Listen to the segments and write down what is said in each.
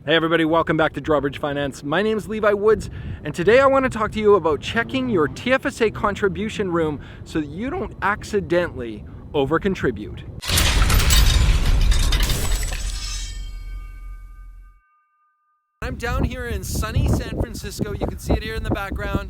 Hey everybody, welcome back to Drawbridge Finance. My name is Levi Woods, and today I want to talk to you about checking your TFSA contribution room so that you don't accidentally over-contribute. I'm down here in sunny San Francisco. You can see it here in the background.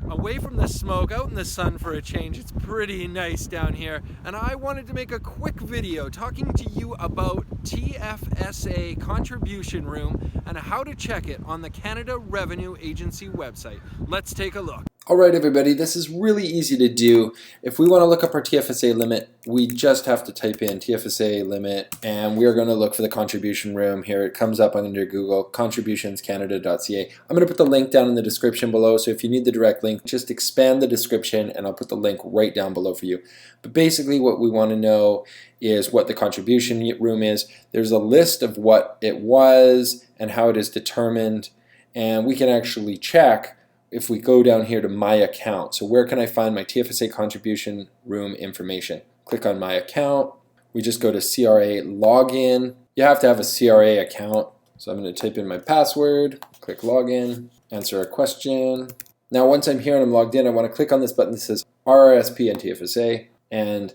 Away from the smoke, out in the sun for a change. It's pretty nice down here. And I wanted to make a quick video talking to you about TFSA Contribution Room and how to check it on the Canada Revenue Agency website. Let's take a look. Alright everybody, this is really easy to do. If we want to look up our TFSA limit, we just have to type in TFSA limit and we are going to look for the contribution room. Here it comes up under Google, contributionscanada.ca. I'm going to put the link down in the description below, so if you need the direct link, just expand the description and I'll put the link right down below for you. But basically what we want to know is what the contribution room is. There's a list of what it was and how it is determined, and we can actually check if we go down here to my account. So where can I find my TFSA contribution room information? Click on my account. We just go to CRA login. You have to have a CRA account. So I'm going to type in my password, click login, answer a question. Now once I'm here and I'm logged in, I want to click on this button that says RRSP and TFSA and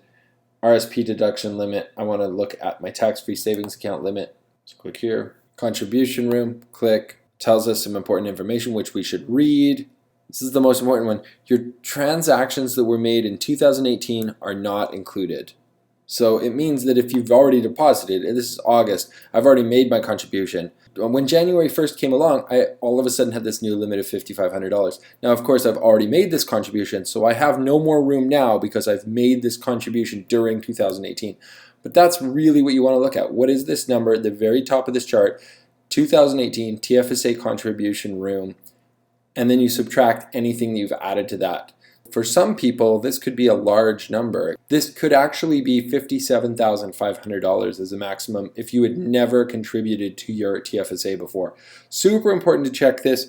RSP deduction limit. I want to look at my tax-free savings account limit. So click here. Contribution room, click. Tells us some important information which we should read. This is the most important one. Your transactions that were made in 2018 are not included. So it means that if you've already deposited, and this is August, I've already made my contribution. When January 1st came along, I all of a sudden had this new limit of $5,500. Now of course I've already made this contribution, so I have no more room now because I've made this contribution during 2018. But that's really what you want to look at. What is this number at the very top of this chart? 2018 TFSA contribution room, and then you subtract anything that you've added to that. For some people, this could be a large number. This could actually be $57,500 as a maximum if you had never contributed to your TFSA before. Super important to check this.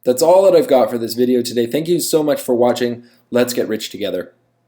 That's all that I've got for this video today. Thank you so much for watching. Let's get rich together.